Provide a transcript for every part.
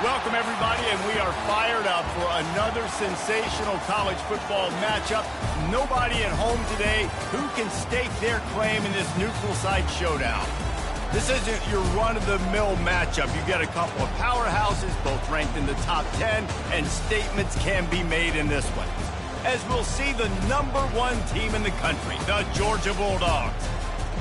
Welcome, everybody, and we are fired up for another sensational college football matchup. Nobody at home today who can stake their claim in this neutral site showdown. This isn't your run-of-the-mill matchup. You get a couple of powerhouses, both ranked in the top 10, and statements can be made in this one. As we'll see the #1 team in the country, the Georgia Bulldogs,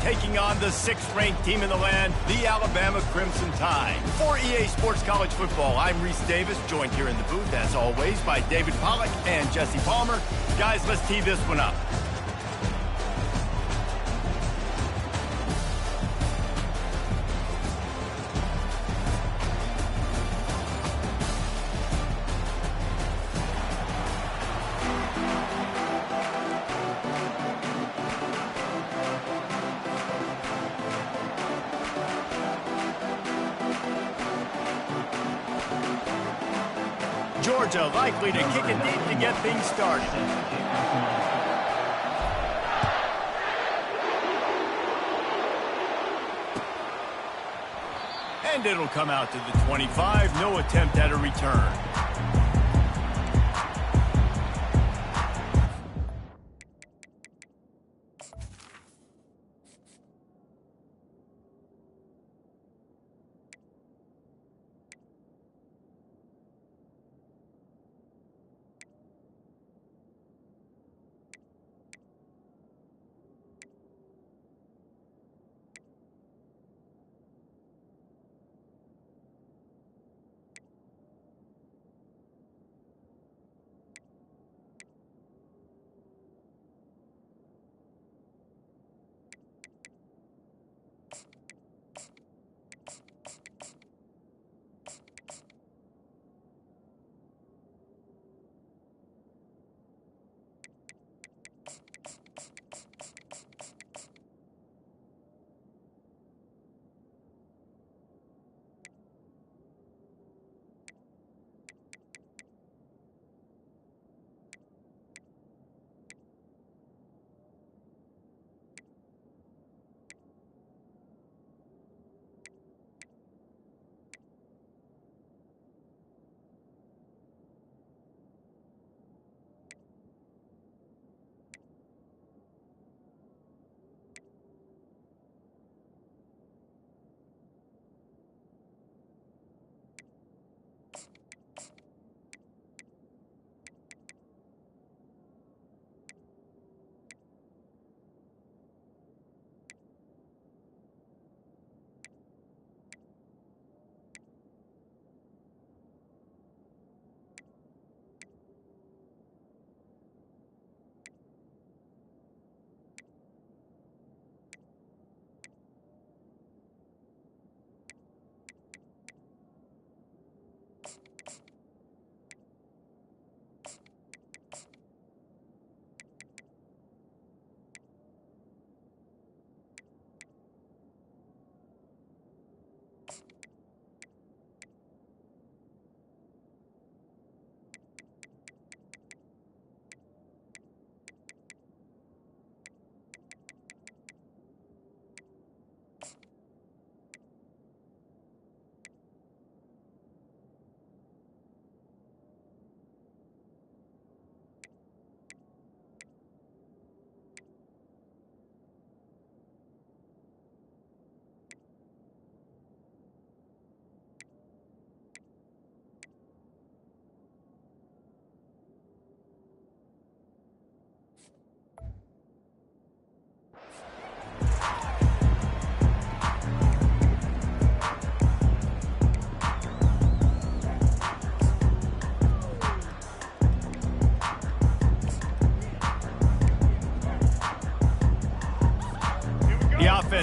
taking on the 6th-ranked team in the land, the Alabama Crimson Tide. For EA Sports College Football, I'm Reese Davis, joined here in the booth, as always, by David Pollack and Jesse Palmer. Guys, let's tee this one up. Georgia likely to kick it deep to get things started. And it'll come out to the 25. No attempt at a return.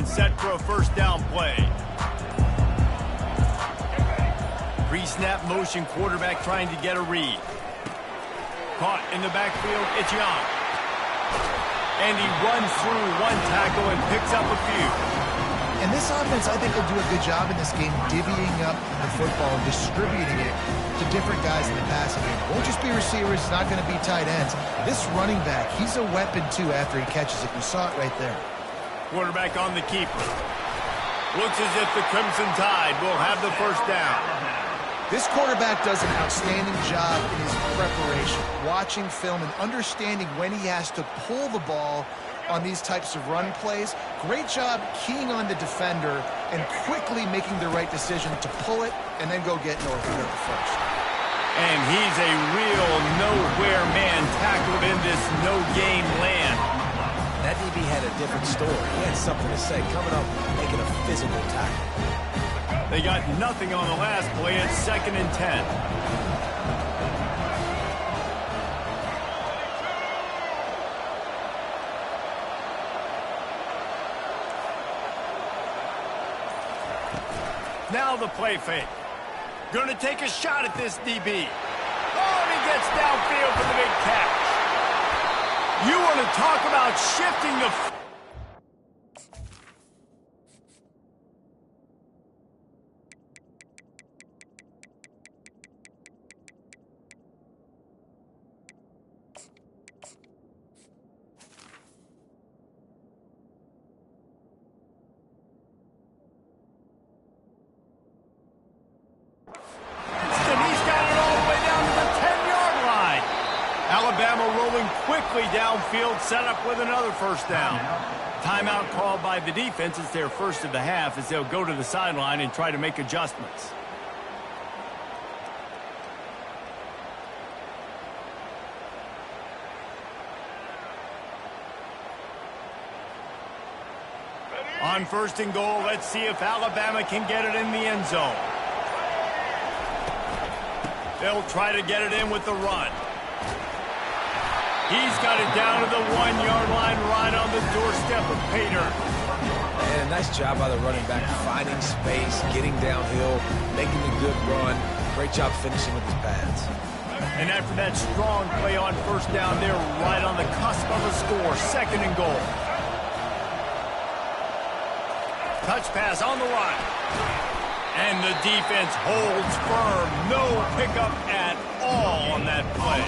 Set for a first down play. Pre-snap motion, quarterback trying to get a read. Caught in the backfield, it's Young. And he runs through one tackle and picks up a few. And this offense, I think, will do a good job in this game divvying up the football and distributing it to different guys in the passing game. It won't just be receivers. It's not going to be tight ends. This running back, he's a weapon, too, after he catches it. You saw it right there. Quarterback on the keeper. Looks as if the Crimson Tide will have the first down. This quarterback does an outstanding job in his preparation, watching film and understanding when he has to pull the ball on these types of run plays. Great job keying on the defender and quickly making the right decision to pull it and then go get Northfield first. And he's a real nowhere man tackled in this no-gain land. That DB had a different story. He had something to say, coming up, making a physical tackle. They got nothing on the last play. It's 2nd and 10. Now the play fake. Going to take a shot at this DB. Oh, and he gets downfield for the big catch. You want to talk about shifting the... Alabama rolling quickly downfield, set up with another first down. Timeout called by the defense. It's their first of the half as they'll go to the sideline and try to make adjustments. On 1st and goal, let's see if Alabama can get it in the end zone. They'll try to get it in with the run. He's got it down to the 1-yard line right on the doorstep of Pater. And a nice job by the running back, finding space, getting downhill, making a good run. Great job finishing with his pads. And after that strong play on 1st down, they're right on the cusp of a score. 2nd and goal. Touch pass on the run. And the defense holds firm. No pickup at all on that play.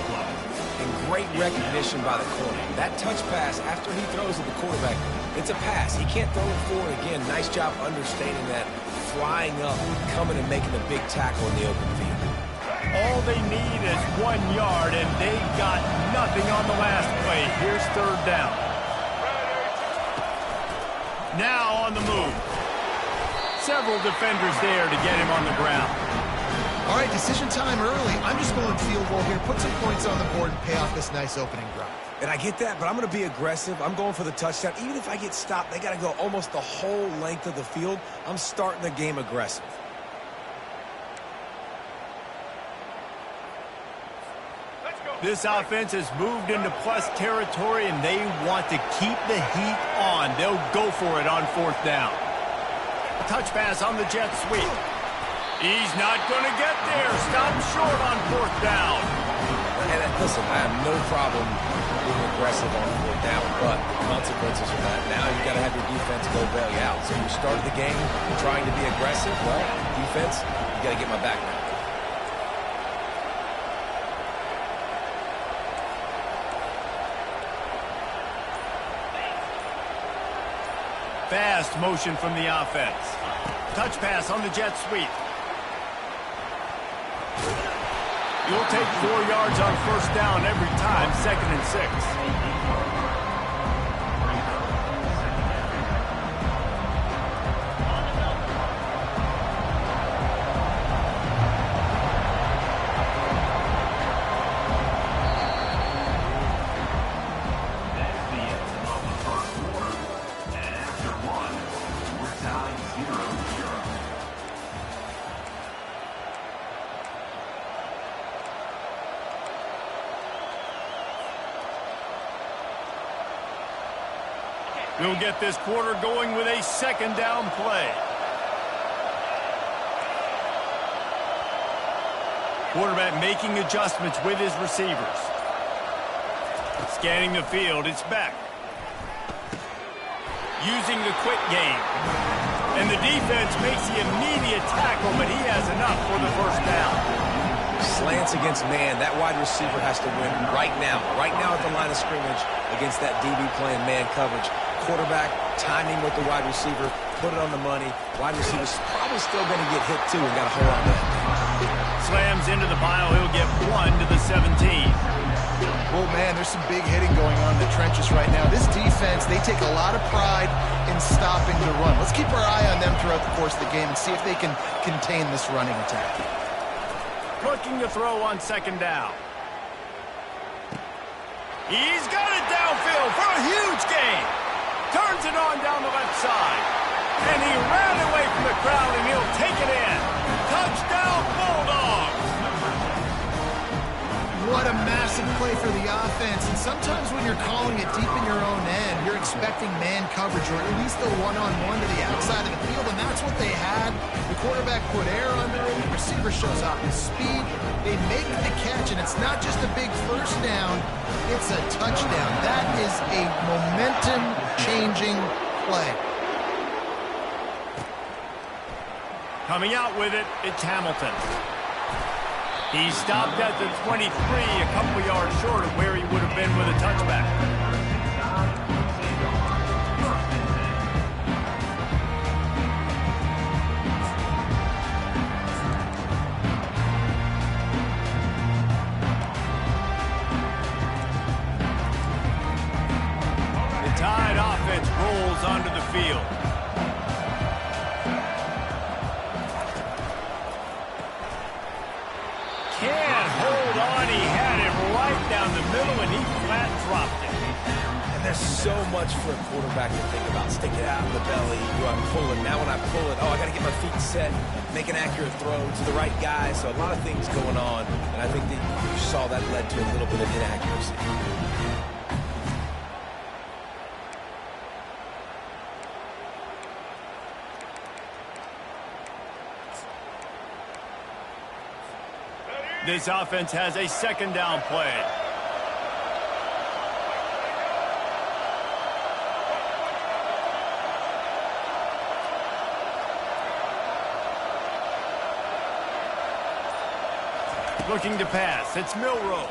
And great recognition by the corner. That touch pass, after he throws at the quarterback, it's a pass. He can't throw it forward again. Nice job understanding that, flying up, coming and making a big tackle in the open field. All they need is 1 yard, and they got nothing on the last play. Here's 3rd down. Now on the move. Several defenders there to get him on the ground. All right, decision time early. I'm just going field goal here. Put some points on the board and pay off this nice opening drive. And I get that, but I'm going to be aggressive. I'm going for the touchdown. Even if I get stopped, they got to go almost the whole length of the field. I'm starting the game aggressive. This offense has moved into plus territory, and they want to keep the heat on. They'll go for it on 4th down. Touch pass on the jet sweep. He's not going to get there. Stop short on 4th down. And listen, I have no problem being aggressive on 4th down, but the consequences of that. Now you've got to have your defense go bail you out. So you started the game trying to be aggressive. Well, defense, you got to get my back now. Fast motion from the offense. Touch pass on the jet sweep. You'll take 4 yards on 1st down every time, 2nd and 6. We'll get this quarter going with a 2nd down play. Quarterback making adjustments with his receivers. Scanning the field, it's back. Using the quick game. And the defense makes the immediate tackle, but he has enough for the 1st down. Slants against man. That wide receiver has to win right now. Right now at the line of scrimmage against that DB playing man coverage. Quarterback, timing with the wide receiver, put it on the money. Wide receiver's probably still going to get hit too and got to hold on to that. slams into the pile. He'll get 1 to the 17. Oh, man, there's some big hitting going on in the trenches right now. This defense, they take a lot of pride in stopping the run. Let's keep our eye on them throughout the course of the game and see if they can contain this running attack. Looking to throw on second down. He's got it downfield for a huge gain. Turns it on down the left side. And he ran away from the crowd, and he'll take it in. Touchdown, Bulldogs! What a massive play for the offense. And sometimes when you're calling it deep in your own end, you're expecting man coverage or at least a one-on-one to the outside of the field, and that's what they had. The quarterback put air under it. The receiver shows off his speed. They make the catch, and it's not just a big first down. It's a touchdown. That is a momentum-changing play. Coming out with it, it's Hamilton. He stopped at the 23, a couple yards short of where he would have been with a touchback. The Tide offense rolls onto the field. Can't hold on. He had it right down the middle, and he flat dropped it. And there's so much for a quarterback to think about. Stick it out in the belly. Do I pull it? Now when I pull it, oh, I got to get my feet set, make an accurate throw to the right guy. So a lot of things going on, and I think that you saw that led to a little bit of inaccuracy. This offense has a second down play. Looking to pass. It's Milroe.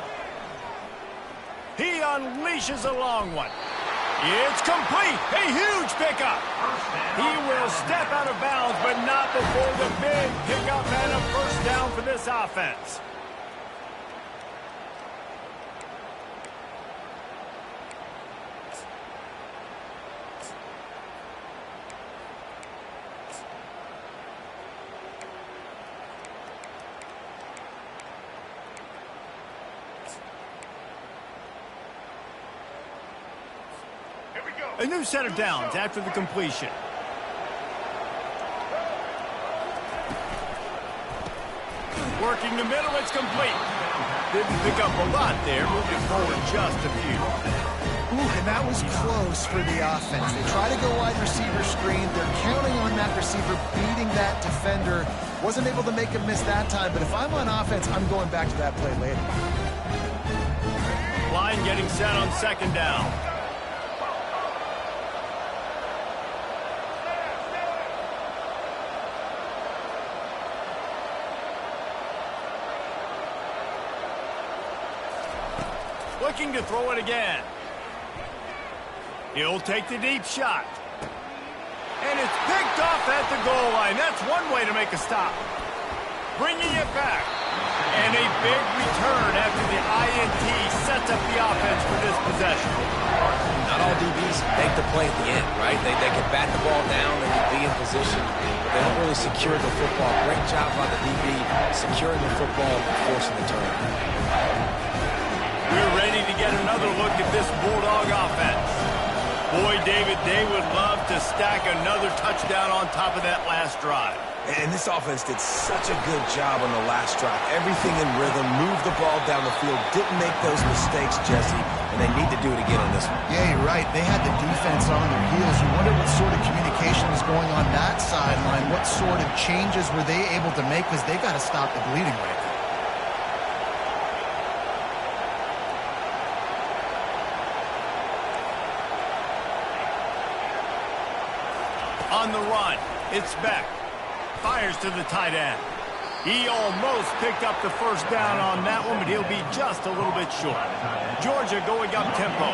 He unleashes a long one. It's complete. A huge pickup. He will step out of bounds, but not before the big pickup and a first down for this offense. A new set of downs after the completion. Working the middle, it's complete. Didn't pick up a lot there, moving forward just a few. Ooh, and that was close for the offense. They try to go wide receiver screen. They're counting on that receiver beating that defender. Wasn't able to make him miss that time, but if I'm on offense, I'm going back to that play later. Line getting set on second down. Looking to throw it again. He'll take the deep shot. And it's picked off at the goal line. That's one way to make a stop. Bringing it back. And a big return after the INT sets up the offense for this possession. Not all DBs make the play at the end, right? They can bat the ball down, they can be in position, but they don't really secure the football. Great job by the DB securing the football and forcing the turnover. We're ready to get another look at this Bulldog offense. Boy, David, they would love to stack another touchdown on top of that last drive. And this offense did such a good job on the last drive. Everything in rhythm, moved the ball down the field, didn't make those mistakes, Jesse, and they need to do it again on this one. Yeah, you're right. They had the defense on their heels. You wonder what sort of communication was going on that sideline. What sort of changes were they able to make, because they got to stop the bleeding right now. On the run, it's Beck. Fires to the tight end. He almost picked up the first down on that one, but he'll be just a little bit short. Georgia going up tempo.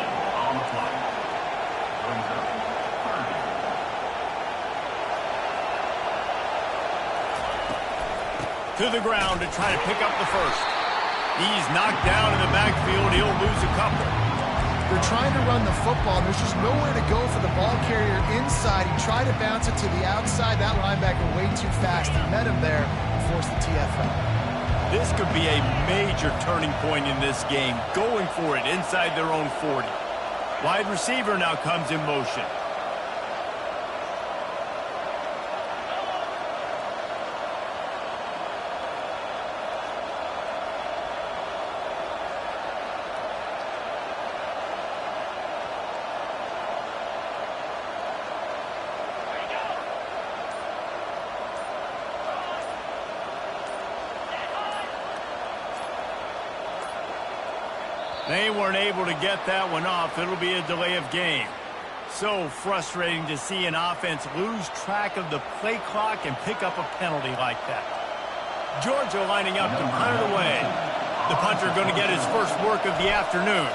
To the ground to try to pick up the first. He's knocked down in the backfield. He'll lose a couple. They're trying to run the football, and there's just nowhere to go for the ball carrier inside. He tried to bounce it to the outside. That linebacker way too fast. He met him there and forced the TFL. This could be a major turning point in this game. Going for it inside their own 40. Wide receiver now comes in motion. They weren't able to get that one off. It'll be a delay of game. So frustrating to see an offense lose track of the play clock and pick up a penalty like that. Georgia lining up to punt it away. The punter going to get his first work of the afternoon.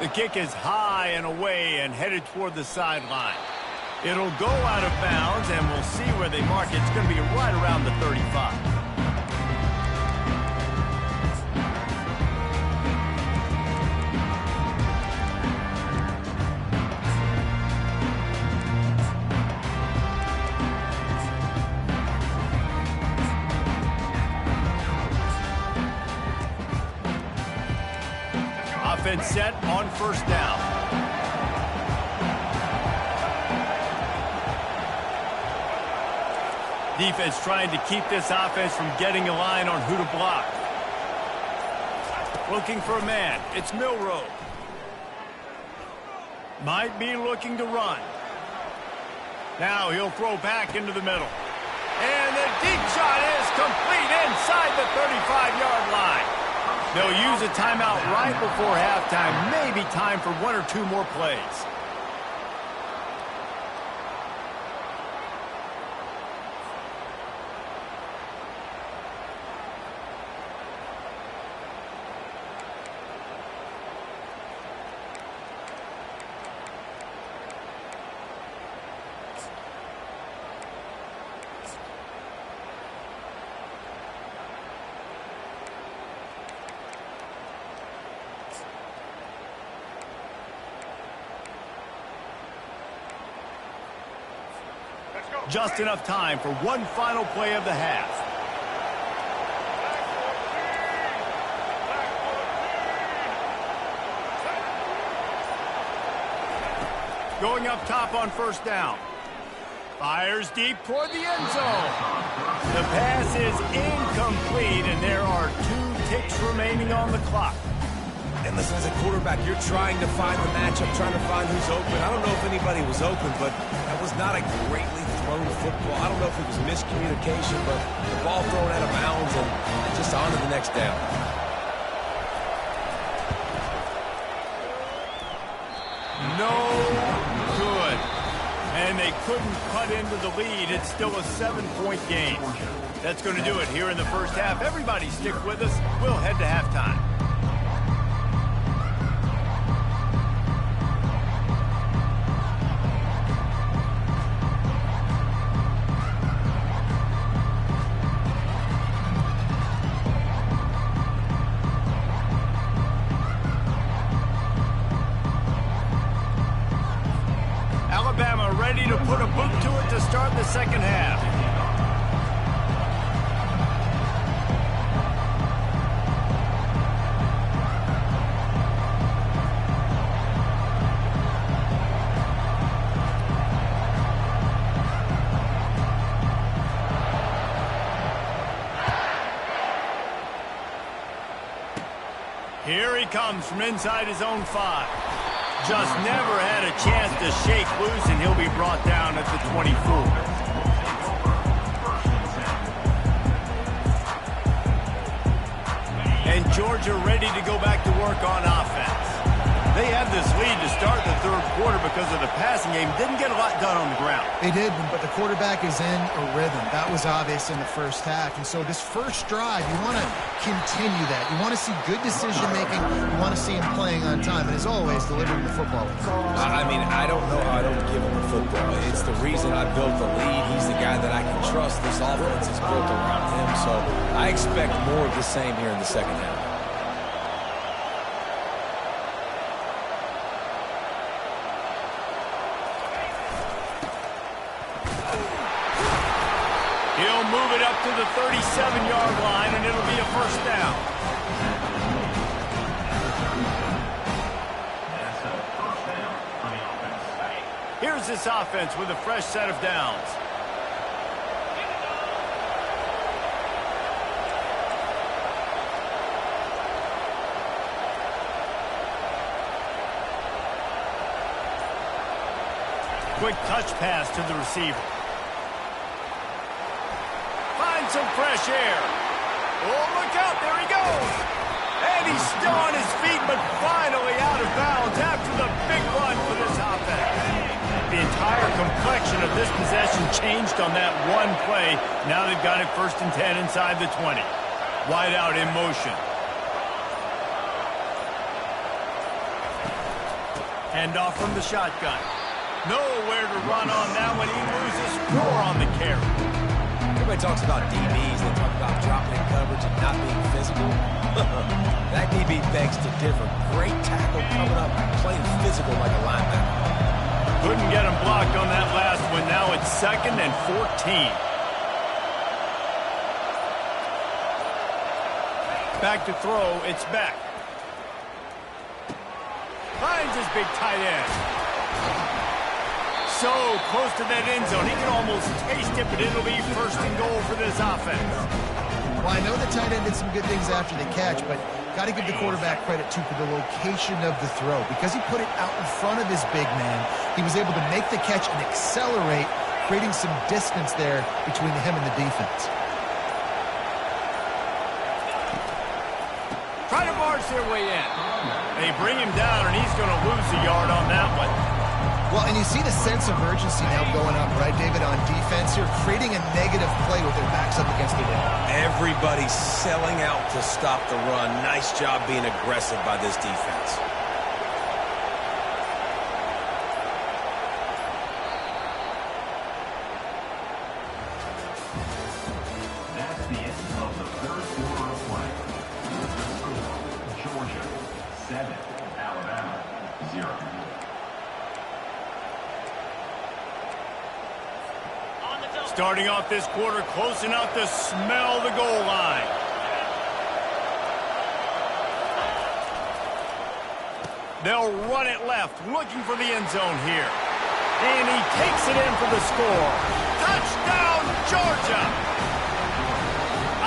The kick is high and away and headed toward the sideline. It'll go out of bounds, and we'll see where they mark it. It's going to be right around the 35. Offense set on first down. Defense trying to keep this offense from getting a line on who to block. Looking for a man. It's Milroe. Might be looking to run. Now he'll throw back into the middle. And the deep shot is complete inside the 35-yard line. They'll use a timeout right before halftime. Maybe time for one or two more plays. Just enough time for one final play of the half. Going up top on first down. Fires deep toward the end zone. The pass is incomplete, and there are 2 ticks remaining on the clock. And listen, as a quarterback, you're trying to find the matchup, trying to find who's open. I don't know if anybody was open, but that was not a greatly thrown football. I don't know if it was miscommunication, but the ball thrown out of bounds and just on to the next down. No good. And they couldn't cut into the lead. It's still a 7-point game. That's going to do it here in the first half. Everybody stick with us. We'll head to halftime. Alabama ready to put a boot to it to start the second half. Here he comes from inside his own 5. Just never had a chance to shake loose, and he'll be brought down at the 24. And Georgia ready to go back to work on offense. They had this lead to start the third quarter because of the passing game. Didn't get a lot done on the ground. They did, but the quarterback is in a rhythm. That was obvious in the first half. And so this first drive, you want to continue that. You want to see good decision-making. You want to see him playing on time. And as always, delivering the football. I mean, I don't know how I don't give him the football. It's the reason I built the lead. He's the guy that I can trust. This offense is built around him. So I expect more of the same here in the second half. He'll move it up to the 37-yard line, and it'll be a first down. Here's this offense with a fresh set of downs. Quick touch pass to the receiver. Some fresh air. Oh, look out. There he goes. And he's still on his feet, but finally out of bounds after the big run for this offense. The entire complexion of this possession changed on that one play. Now they've got it 1st and 10 inside the 20. Wide out in motion. Hand off from the shotgun. Nowhere to run on that one. He loses 4 on the carry. Everybody talks about DBs. They talk about dropping in coverage and not being physical. That DB begs to differ. Great tackle coming up, playing physical like a linebacker. Couldn't get him blocked on that last one. Now it's 2nd and 14. Back to throw. It's Beck. Finds his big tight end. So close to that end zone. He can almost taste it, but it'll be 1st and goal for this offense. Well, I know the tight end did some good things after the catch, but got to give the quarterback credit, too, for the location of the throw. Because he put it out in front of his big man, he was able to make the catch and accelerate, creating some distance there between him and the defense. Trying to march their way in. They bring him down, and he's going to lose a yard on that one. Well, and you see the sense of urgency now going up, right, David, on defense here, creating a negative play with their backs up against the wall. Everybody's selling out to stop the run. Nice job being aggressive by this defense. That's the end of the third quarter of play. Georgia 7, Alabama 0. Starting off this quarter close enough to smell the goal line. They'll run it left, looking for the end zone here. And he takes it in for the score. Touchdown, Georgia!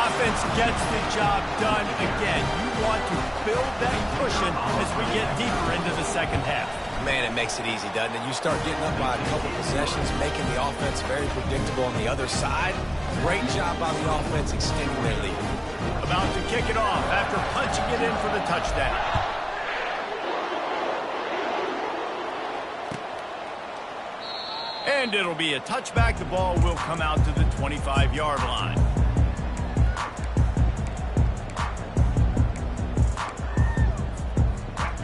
Offense gets the job done again. You want to build that cushion as we get deeper into the second half. Man, it makes it easy, doesn't it? You start getting up by a couple possessions, making the offense very predictable on the other side. Great job by the offense extending their lead. About to kick it off after punching it in for the touchdown. And it'll be a touchback. The ball will come out to the 25-yard line.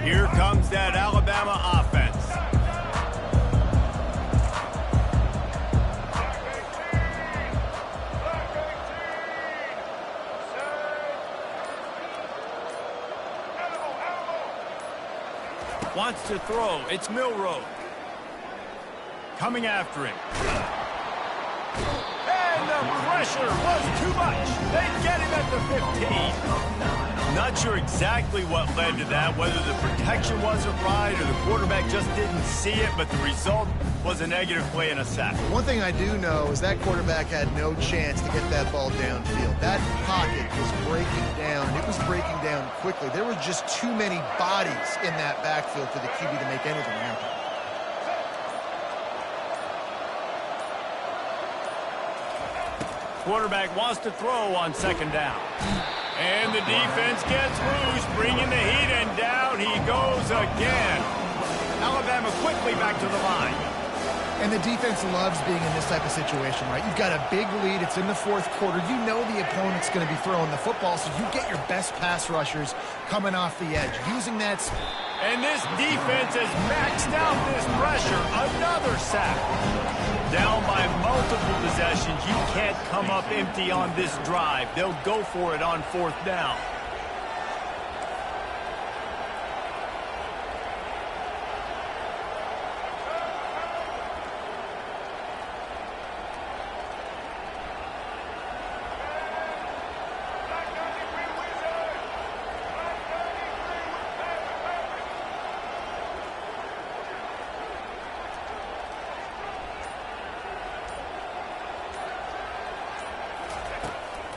Here comes that Alabama offense. Wants to throw. It's Milroe. Coming after him. And the pressure was too much. They get him at the 15. Not sure exactly what led to that, whether the protection wasn't right or the quarterback just didn't see it, but the result was a negative play and a sack. One thing I do know is that quarterback had no chance to get that ball downfield. That pocket was breaking down. It was breaking down quickly. There were just too many bodies in that backfield for the QB to make anything happen. Quarterback wants to throw on 2nd down. And the defense gets loose, bringing the heat, and down he goes again. Alabama quickly back to the line. And the defense loves being in this type of situation, right? You've got a big lead. It's in the fourth quarter. You know the opponent's going to be throwing the football, so you get your best pass rushers coming off the edge, using that. And this defense has maxed out this pressure. Another sack. Down by multiple possessions. You can't come up empty on this drive. They'll go for it on fourth down.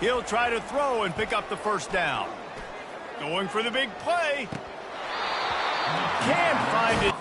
He'll try to throw and pick up the first down. Going for the big play. Can't find it.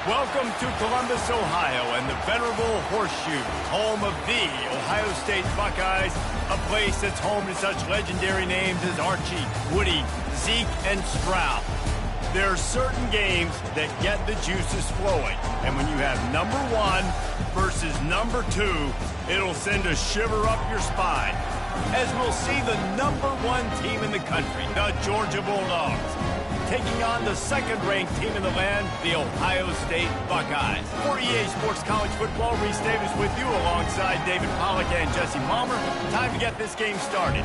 Welcome to Columbus, Ohio, and the venerable Horseshoe, home of the Ohio State Buckeyes, a place that's home to such legendary names as Archie, Woody, Zeke, and Stroud. There are certain games that get the juices flowing, and when you have number one versus number two, it'll send a shiver up your spine, as we'll see the number one team in the country, the Georgia Bulldogs, taking on the second-ranked team in the land, the Ohio State Buckeyes. For EA Sports College Football, Reese Davis with you alongside David Pollack and Jesse Palmer. Time to get this game started.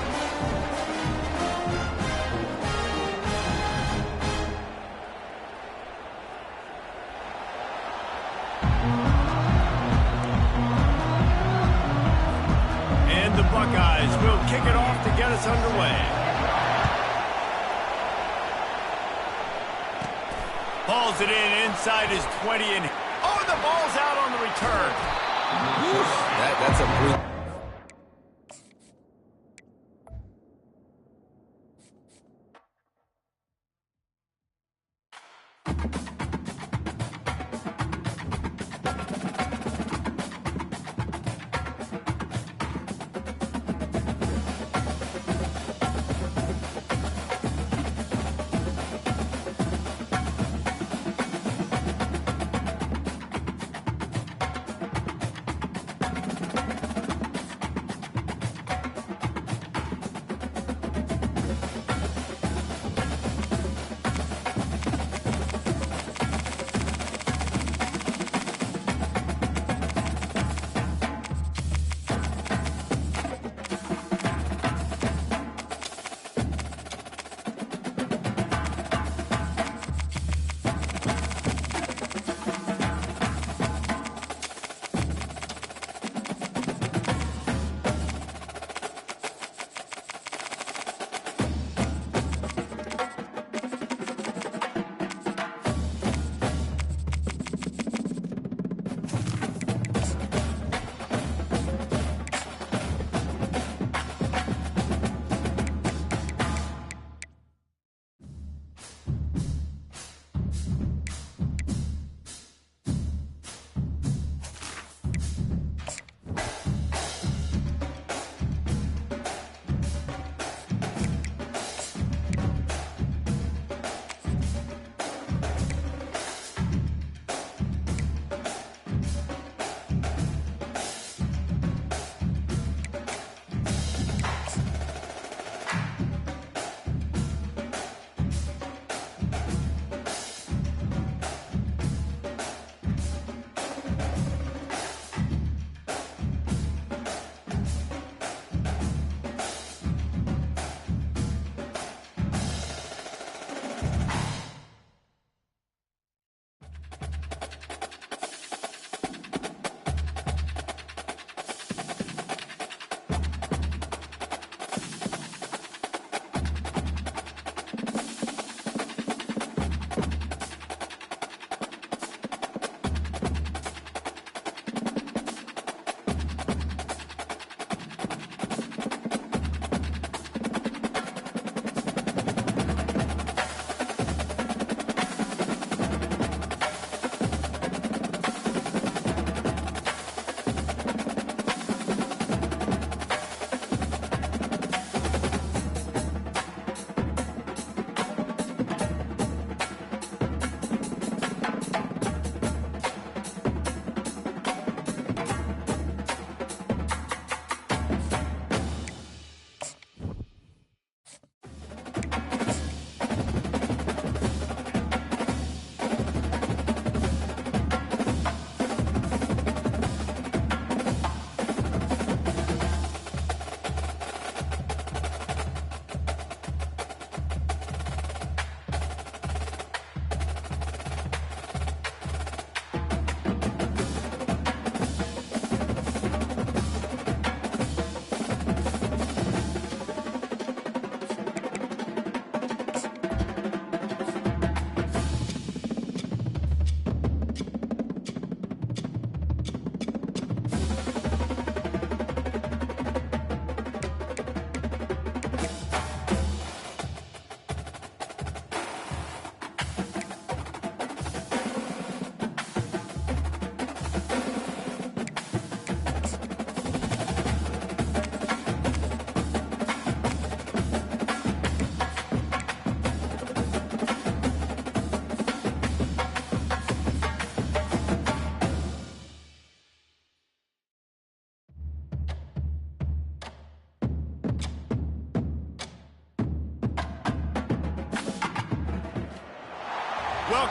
And the Buckeyes will kick it off to get us underway. Hauls it in inside his 20, and oh, the ball's out on the return. That's a brutal.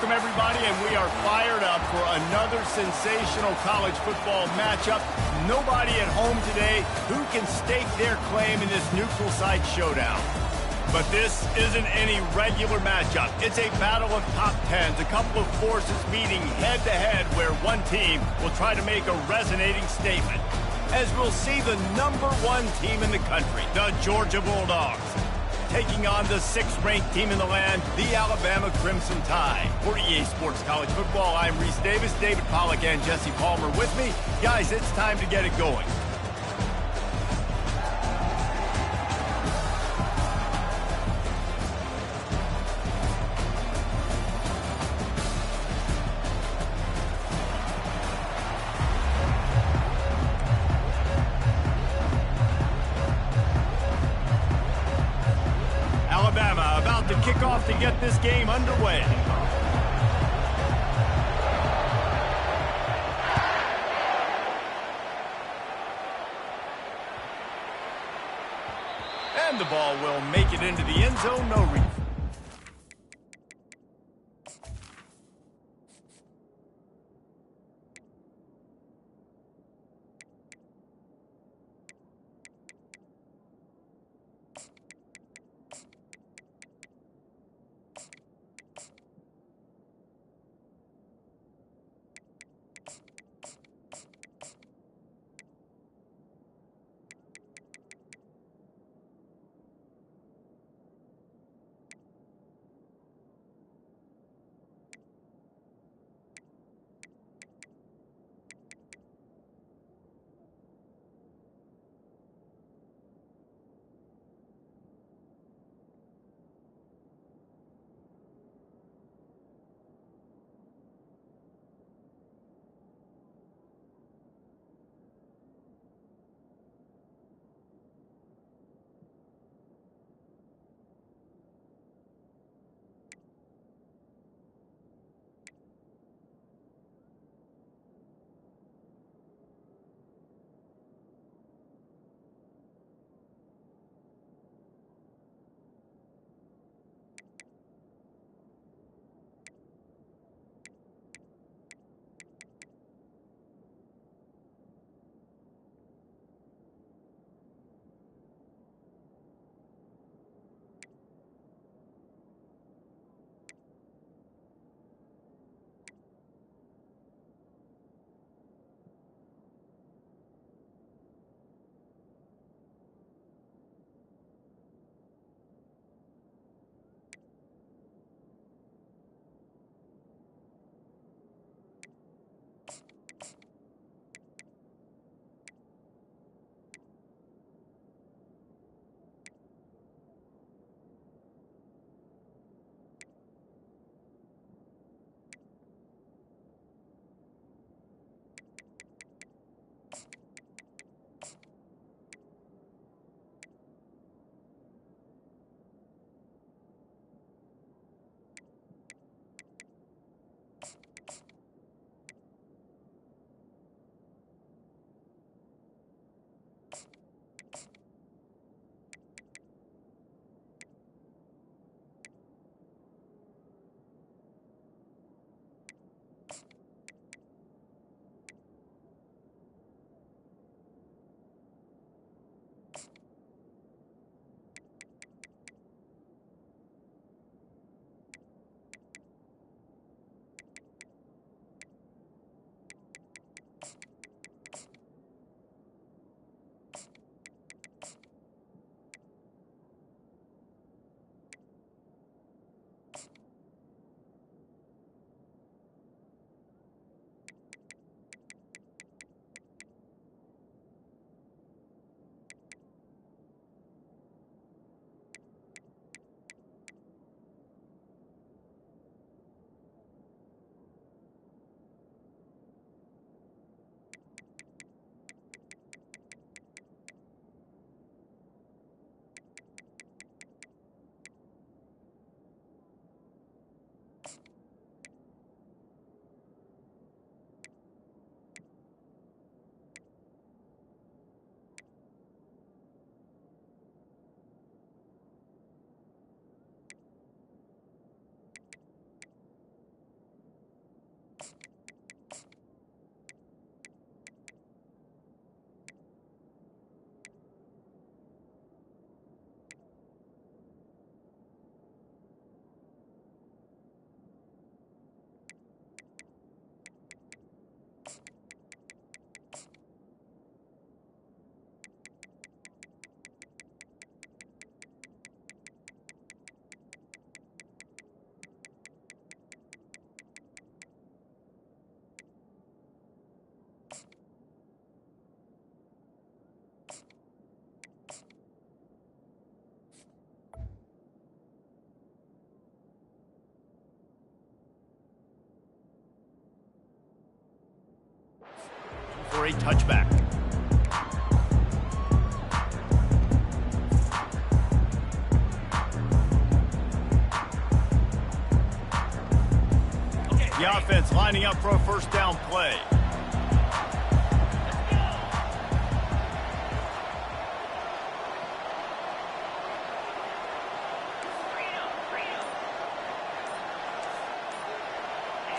Welcome, everybody, and we are fired up for another sensational college football matchup. Nobody at home today who can stake their claim in this neutral site showdown. But this isn't any regular matchup. It's a battle of top tens, a couple of forces meeting head-to-head where one team will try to make a resonating statement. As we'll see the #1 team in the country, the Georgia Bulldogs, taking on the 6th-ranked team in the land, the Alabama Crimson Tide. For EA Sports College Football, I'm Reese Davis, David Pollack, and Jesse Palmer with me. Guys, it's time to get it going. Alabama about to kick off to get this game underway. And the ball will make it into the end zone, no reason. a touchback. The offense lining up for a first down play.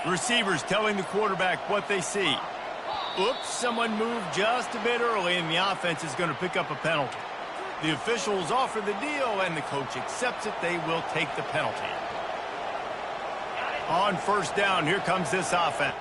Receivers telling the quarterback what they see. Oops, someone moved just a bit early, and the offense is going to pick up a penalty. The officials offer the deal, and the coach accepts it. They will take the penalty. On first down, here comes this offense.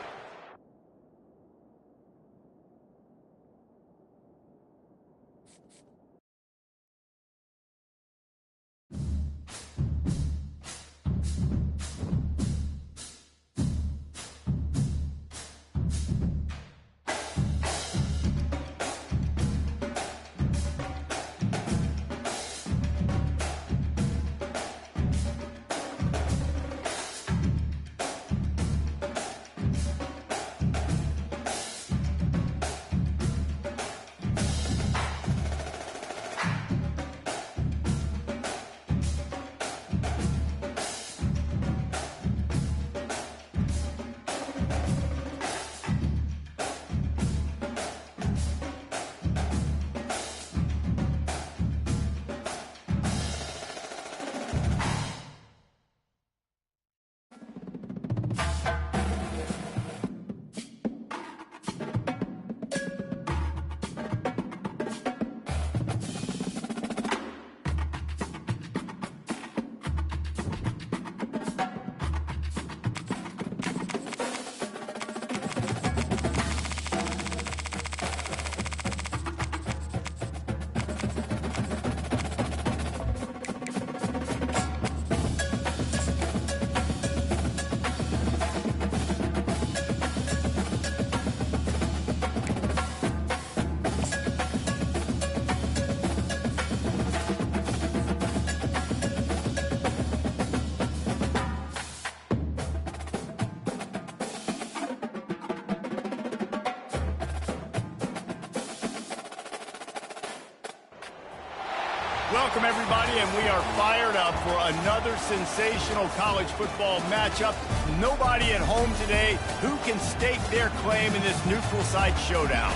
Welcome, everybody, and we are fired up for another sensational college football matchup. Nobody at home today who can stake their claim in this neutral site showdown.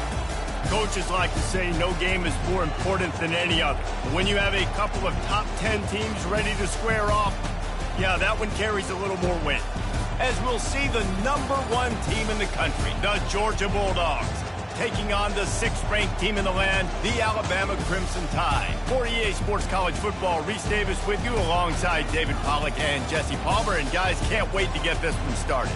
Coaches like to say no game is more important than any other. When you have a couple of top 10 teams ready to square off, yeah, that one carries a little more weight. As we'll see the #1 team in the country, the Georgia Bulldogs, taking on the 6th-ranked team in the land, the Alabama Crimson Tide. For EA Sports College Football, Reese Davis with you alongside David Pollack and Jesse Palmer. And guys, can't wait to get this one started.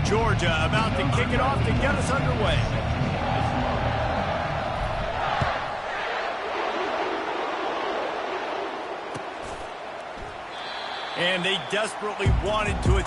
Georgia about to kick it off to get us underway. And they desperately wanted to...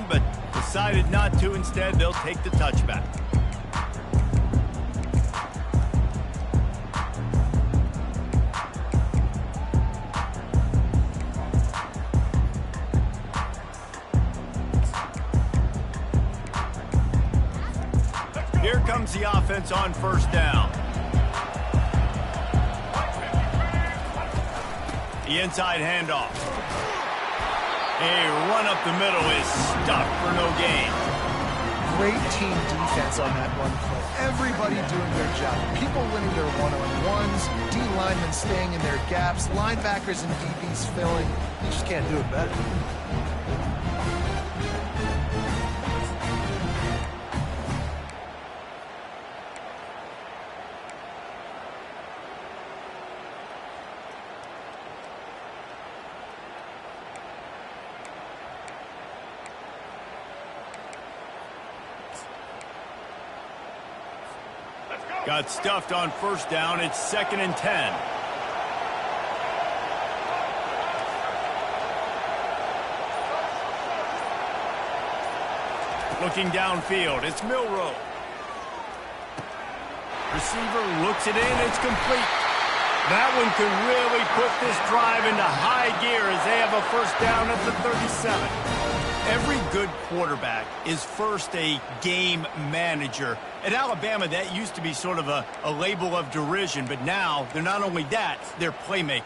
But decided not to. Instead, they'll take the touchback. Here comes the offense on first down. The inside handoff. A run up the middle is stuffed for no gain. Great team defense on that run play. Everybody doing their job. People winning their one-on-ones, D linemen staying in their gaps, linebackers and DBs filling. You just can't do it better. Got stuffed on first down. It's 2nd and 10. Looking downfield, it's Milroe. Receiver looks it in, it's complete. That one could really put this drive into high gear as they have a first down at the 37. Every good quarterback is first a game manager. At Alabama, that used to be sort of a label of derision, but now they're not only that, they're playmakers.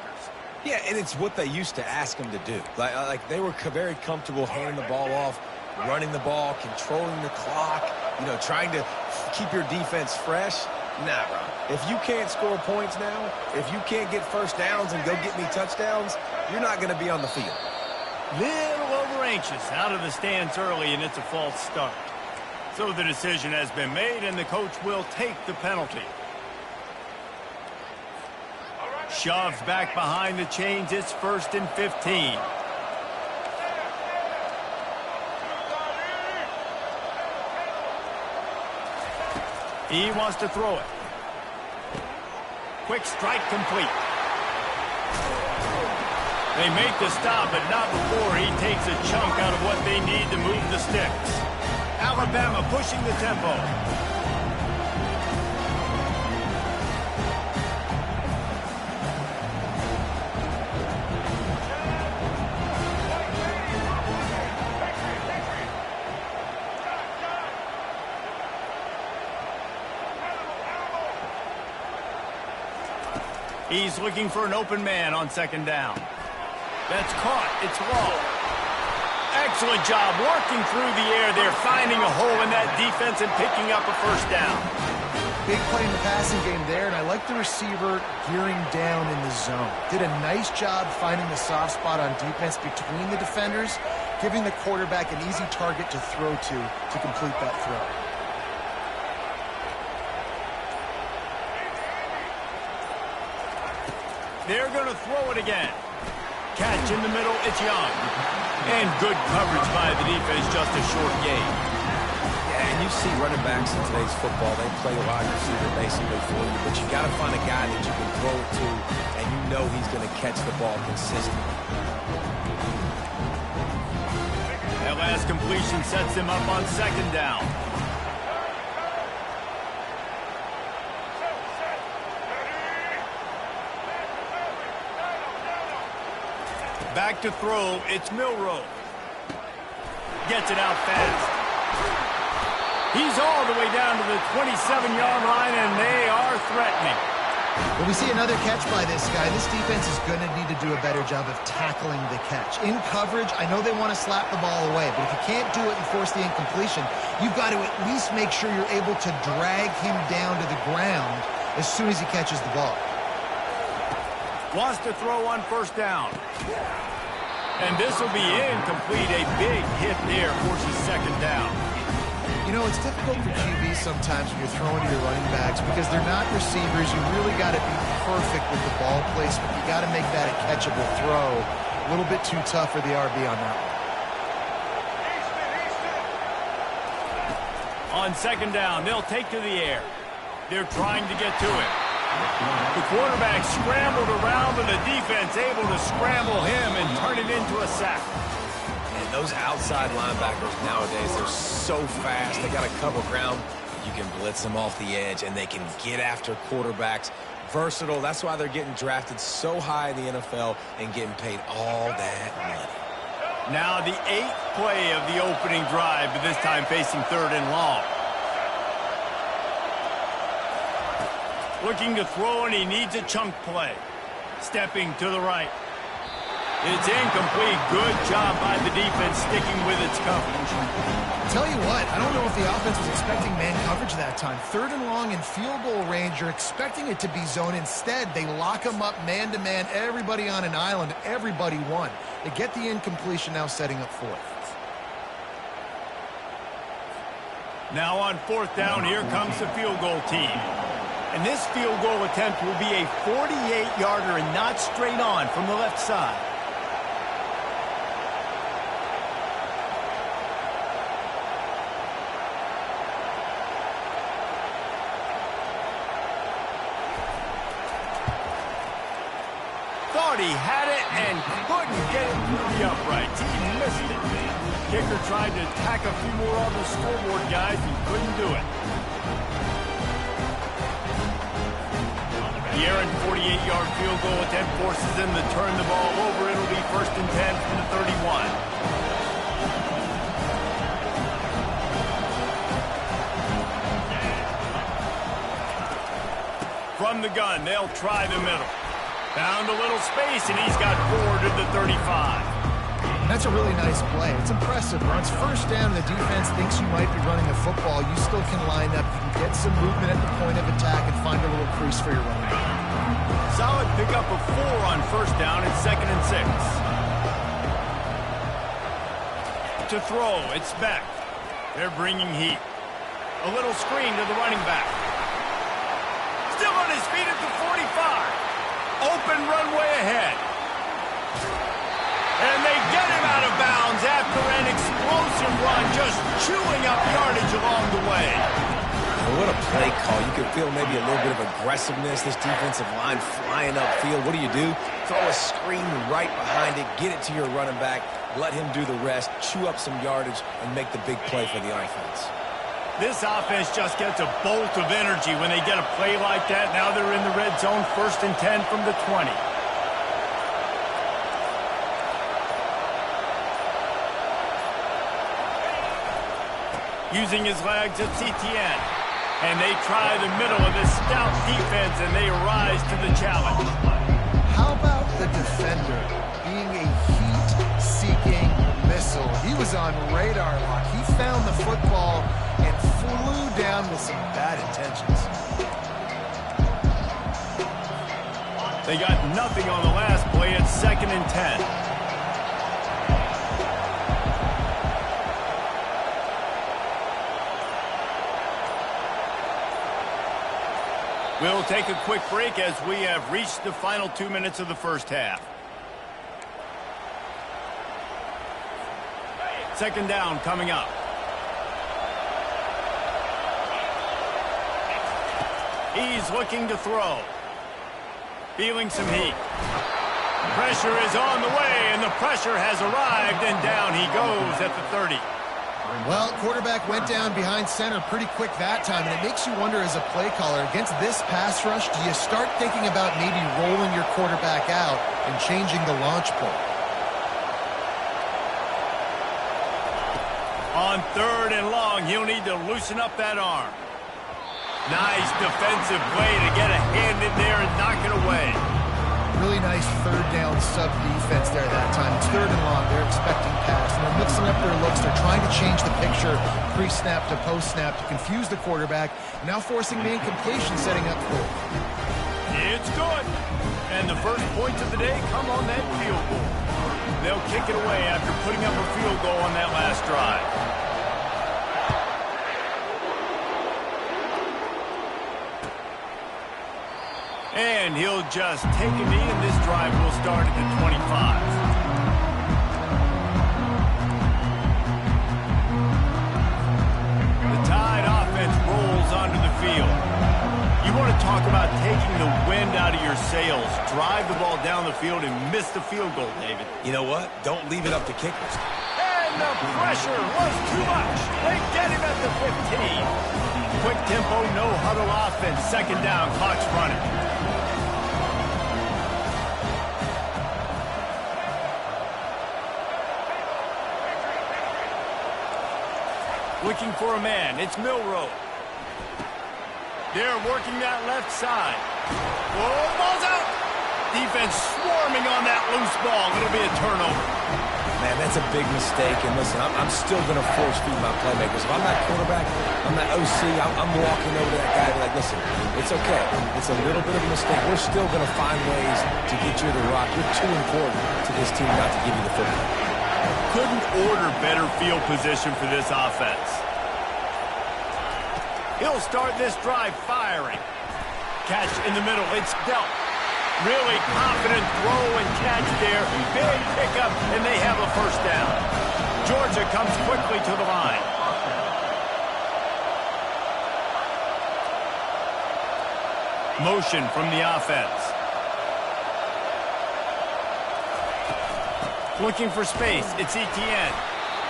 Yeah, and it's what they used to ask them to do. Like they were very comfortable handing the ball off, running the ball, controlling the clock, trying to keep your defense fresh. Nah, bro. If you can't score points now, if you can't get first downs and go get me touchdowns, you're not going to be on the field. Little over anxious out of the stands early, and it's a false start. So the decision has been made, and the coach will take the penalty. Shoved back behind the chains. It's 1st and 15. He wants to throw it. Quick strike complete. They make the stop, but not before he takes a chunk out of what they need to move the sticks. Alabama pushing the tempo. He's looking for an open man on 2nd down. That's caught. It's Law. Excellent job working through the air there, finding a hole in that defense and picking up a first down. Big play in the passing game there, and I like the receiver gearing down in the zone. Did a nice job finding the soft spot on defense between the defenders, giving the quarterback an easy target to throw to complete that throw. They're going to throw it again. Catch in the middle, it's Young. And good coverage by the defense, just a short gain. Yeah, and you see running backs in today's football, they play wide receiver basically for you, but you got to find a guy that you can throw it to, and you know he's going to catch the ball consistently. That last completion sets him up on 2nd down. Back to throw, it's Milroe. Gets it out fast. He's all the way down to the 27-yard line, and they are threatening. When we see another catch by this guy, this defense is going to need to do a better job of tackling the catch. In coverage, I know they want to slap the ball away, but if you can't do it and force the incompletion, you've got to at least make sure you're able to drag him down to the ground as soon as he catches the ball. Wants to throw on 1st down. And this will be incomplete. A big hit there forces 2nd down. You know, it's difficult for QBs sometimes when you're throwing to your running backs because they're not receivers. You really got to be perfect with the ball placement. You got to make that a catchable throw. A little bit too tough for the RB on that one. On 2nd down, they'll take to the air. They're trying to get to it. The quarterback scrambled around, and the defense able to scramble him and turn it into a sack. And Those outside linebackers nowadays, they're so fast. They got to cover ground. You can blitz them off the edge, and they can get after quarterbacks. Versatile. That's why they're getting drafted so high in the NFL and getting paid all that money. Now the 8th play of the opening drive, but this time facing 3rd and long. Looking to throw, and he needs a chunk play. Stepping to the right. It's incomplete. Good job by the defense sticking with its coverage. Tell you what, I don't know if the offense was expecting man coverage that time. 3rd and long in field goal range, you're expecting it to be zone. Instead, they lock them up man-to-man, everybody on an island, everybody won. They get the incompletion, now setting up 4th. Now on 4th down, here comes the field goal team. And this field goal attempt will be a 48-yarder and not straight on from the left side. Thought he had it and couldn't get it through the uprights. He missed it. Kicker tried to tack a few more on the scoreboard, guys, and couldn't do it. The errant 48-yard field goal attempt forces them to turn the ball over. It'll be 1st and 10 from the 31. From the gun, they'll try the middle. Found a little space, and he's got 4 to the 35. That's a really nice play. It's impressive. Once 1st down, the defense thinks you might be running the football. You still can line up. You can get some movement at the point of attack and find a little crease for your running back. Solid pickup of 4 on 1st down and 2nd and 6. To throw, it's Beck. They're bringing heat. A little screen to the running back. Still on his feet at the 45. Open runway ahead. And they get him out of bounds after an explosive run, just chewing up yardage along the way. What a play call. You can feel maybe a little bit of aggressiveness. This defensive line flying upfield. What do? Throw a screen right behind it, get it to your running back, let him do the rest, chew up some yardage, and make the big play for the offense. This offense just gets a bolt of energy when they get a play like that. Now they're in the red zone, 1st and 10 from the 20. Using his legs, it's Etienne. And they try the middle of this stout defense, and they rise to the challenge. How about the defender being a heat-seeking missile? He was on radar lock. He found the football and flew down with some bad intentions. They got nothing on the last play. It's 2nd and 10. We'll take a quick break as we have reached the final 2 minutes of the 1st half. 2nd down coming up. He's looking to throw. Feeling some heat. Pressure is on the way, and the pressure has arrived, and down he goes at the 30. Well, quarterback went down behind center pretty quick that time, and it makes you wonder as a play caller, against this pass rush, do you start thinking about maybe rolling your quarterback out and changing the launch point? On 3rd and long, he'll need to loosen up that arm. Nice defensive play to get a hand in there and knock it away. Really nice 3rd down sub-defense there that time. It's 3rd and long. They're expecting pass, and they're mixing up their looks. They're trying to change the picture pre-snap to post-snap to confuse the quarterback, now forcing the incompletion, setting up 4th. It's good. And the first points of the day come on that field goal. They'll kick it away after putting up a field goal on that last drive. And he'll just take a knee, and this drive will start at the 25. The Tide offense rolls onto the field. You want to talk about taking the wind out of your sails. Drive the ball down the field and miss the field goal, David. You know what? Don't leave it up to kickers. And And the pressure was too much. They get him at the 15. Quick tempo, no huddle offense. Second down, clock's running. Looking for a man. It's Milrow. They're working that left side. Whoa, ball's out. Defense swarming on that loose ball. It'll be a turnover. Man, that's a big mistake. And listen, I'm still going to force feed my playmakers. If I'm that quarterback, I'm that OC, I'm walking over to that guy and be like, listen, it's okay. It's a little bit of a mistake. We're still going to find ways to get you the rock. You're too important to this team not to give you the football. Couldn't order better field position for this offense. He'll start this drive firing. Catch in the middle. It's dealt. Really confident throw and catch there. Big pickup, and they have a first down. Georgia comes quickly to the line. Motion from the offense. Looking for space. It's Etienne.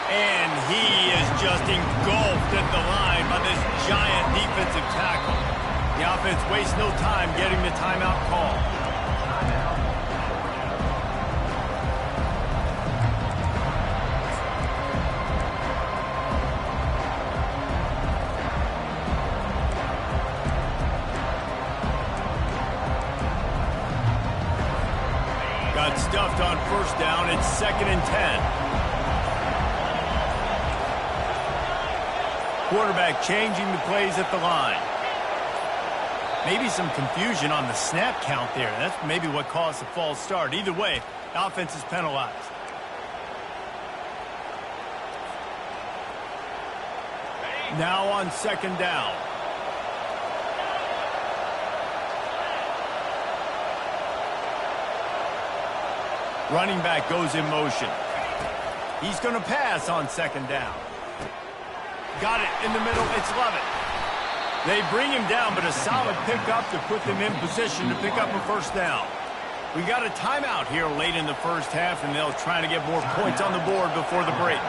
And he is just engulfed at the line by this giant defensive tackle. The offense wastes no time getting the timeout call. Got stuffed on first down. It's 2nd and 10. Quarterback changing the plays at the line. Maybe some confusion on the snap count there. That's maybe what caused the false start. Either way, offense is penalized. Now on 2nd down. Running back goes in motion. He's going to pass on 2nd down. Got it in the middle. It's Lovett. They bring him down, but a solid pickup to put them in position to pick up a first down. We got a timeout here late in the first half, and they'll try to get more points on the board before the break.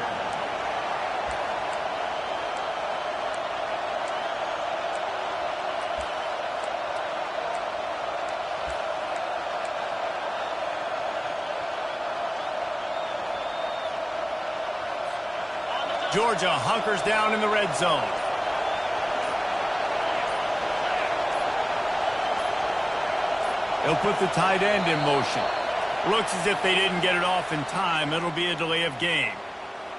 Georgia hunkers down in the red zone. They'll put the tight end in motion. Looks as if they didn't get it off in time. It'll be a delay of game.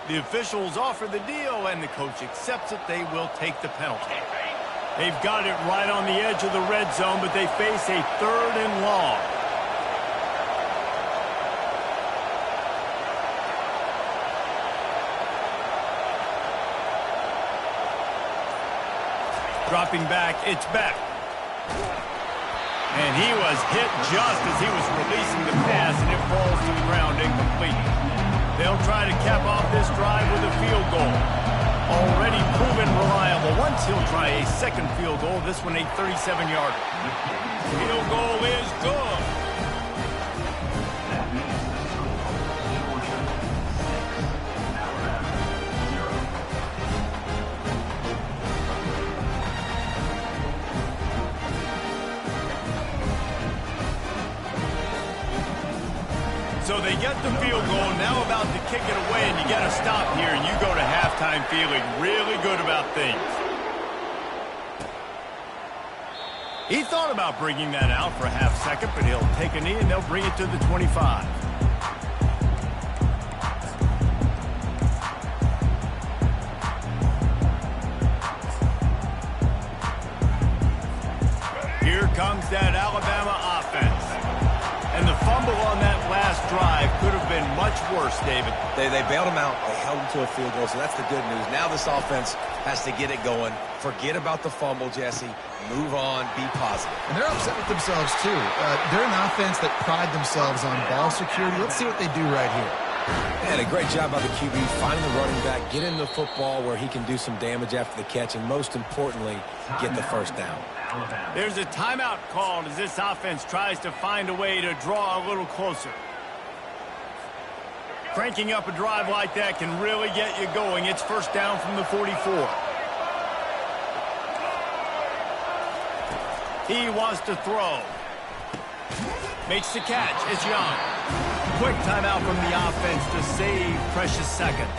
The officials offer the deal, and the coach accepts it. They will take the penalty. They've got it right on the edge of the red zone, but they face a 3rd and long. Dropping back, it's Beck. And he was hit just as he was releasing the pass, and it falls to the ground incomplete. They'll try to cap off this drive with a field goal. Already proven reliable. Once he'll try a 2nd field goal, this one a 37-yarder. Field goal is good. So they get the field goal, now about to kick it away, and you got to stop here, and you go to halftime feeling really good about things. He thought about bringing that out for a half second, but he'll take a knee, and they'll bring it to the 25. Here comes that Alabama offense. And the fumble on that last drive could have been much worse, David. They bailed him out. They held him to a field goal, so that's the good news. Now this offense has to get it going. Forget about the fumble, Jesse. Move on. Be positive. And they're upset with themselves, too. They're an offense that pride themselves on ball security. Let's see what they do right here. And a great job by the QB, finding the running back, get in the football where he can do some damage after the catch, and most importantly, get the first down. There's a timeout called as this offense tries to find a way to draw a little closer. Cranking up a drive like that can really get you going. It's first down from the 44. He wants to throw. Makes the catch. It's Young. Quick timeout from the offense to save precious seconds.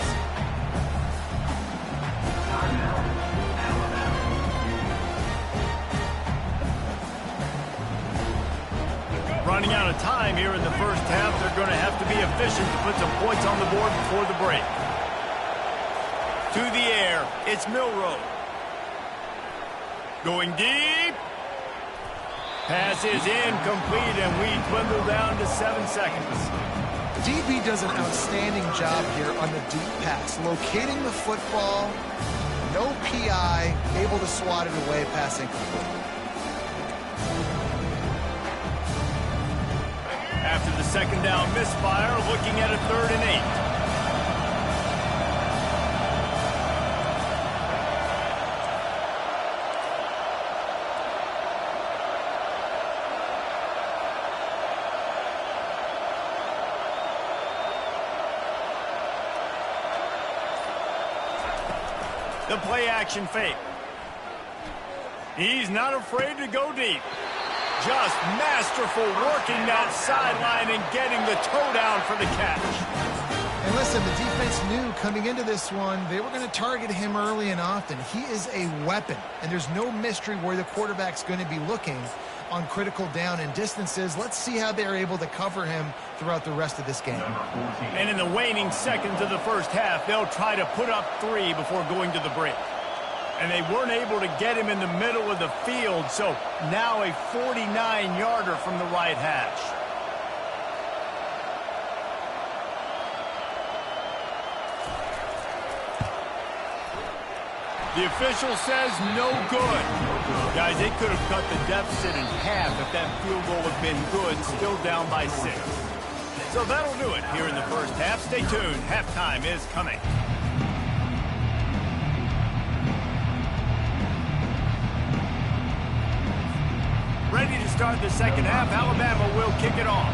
Running out of time here in the first half. They're going to have to be efficient to put some points on the board before the break. To the air. It's Milroe. Going deep. Pass is incomplete, and we dwindle down to 7 seconds. DB does an outstanding job here on the deep pass, locating the football, no PI, able to swat it away, pass incomplete. After the second down misfire, looking at a 3rd and 8. The play action fake. He's not afraid to go deep. Just masterful working that sideline and getting the toe down for the catch. And listen, the defense knew coming into this one, they were going to target him early and often. He is a weapon, and there's no mystery where the quarterback's going to be looking on critical down and distances. Let's see how they're able to cover him throughout the rest of this game. And in the waning seconds of the first half, they'll try to put up 3 before going to the break. And they weren't able to get him in the middle of the field, so now a 49-yarder from the right hash. The official says no good. Guys, they could have cut the deficit in half if that field goal had been good, still down by 6. So that'll do it here in the first half. Stay tuned. Halftime is coming. Ready to start the second half. Alabama will kick it off.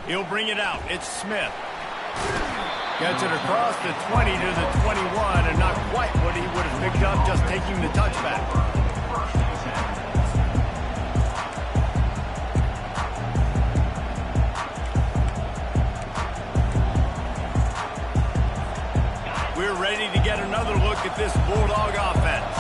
He'll bring it out. It's Smith. Gets it across the 20 to the 21, and not quite what he would have picked up just taking the touchback. We're ready to get another look at this Bulldog offense.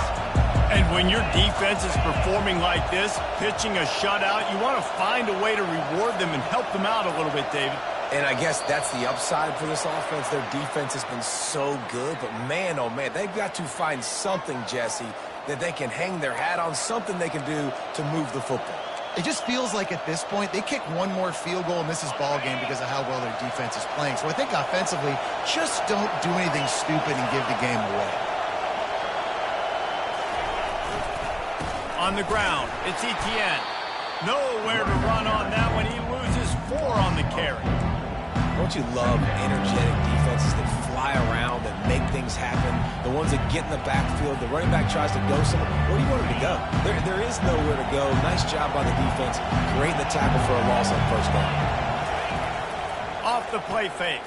And when your defense is performing like this, pitching a shutout, you want to find a way to reward them and help them out a little bit, David. And I guess that's the upside for this offense. Their defense has been so good, but man, oh man, they've got to find something, Jesse, that they can hang their hat on, something they can do to move the football. It just feels like at this point, they kick one more field goal and this is ball game because of how well their defense is playing. So I think offensively, just don't do anything stupid and give the game away. On the ground, it's Etienne. Nowhere to run on that one. He loses 4 on the carry. Don't you love energetic defenses that fly around and make things happen? The ones that get in the backfield, the running back tries to go somewhere. Where do you want him to go? There is nowhere to go. Nice job by the defense, creating the tackle for a loss on first down. Off the play fake.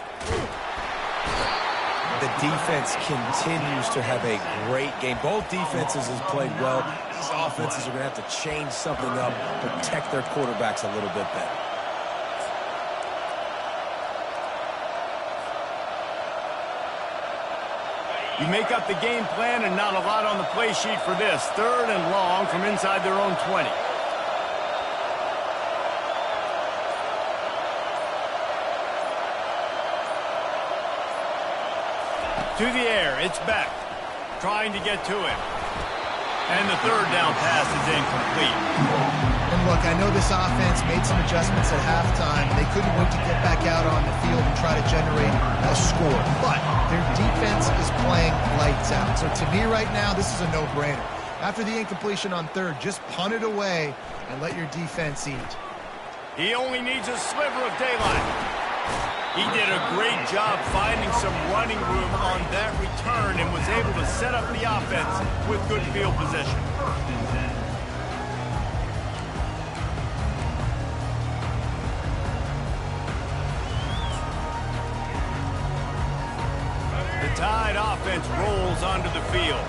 The defense continues to have a great game. Both defenses have played well. These offenses are going to have to change something up, protect their quarterbacks a little bit better. You make up the game plan and not a lot on the play sheet for this. 3rd and long from inside their own 20. To the air, it's Beck. Trying to get to him. And the 3rd down pass is incomplete. And look, I know this offense made some adjustments at halftime. They couldn't wait to get back out on the field and try to generate a score. But their defense is playing lights out. So to me right now, this is a no-brainer. After the incompletion on 3rd, just punt it away and let your defense eat. He only needs a sliver of daylight. He did a great job finding some running room on that return and was able to set up the offense with good field position. offense rolls onto the field.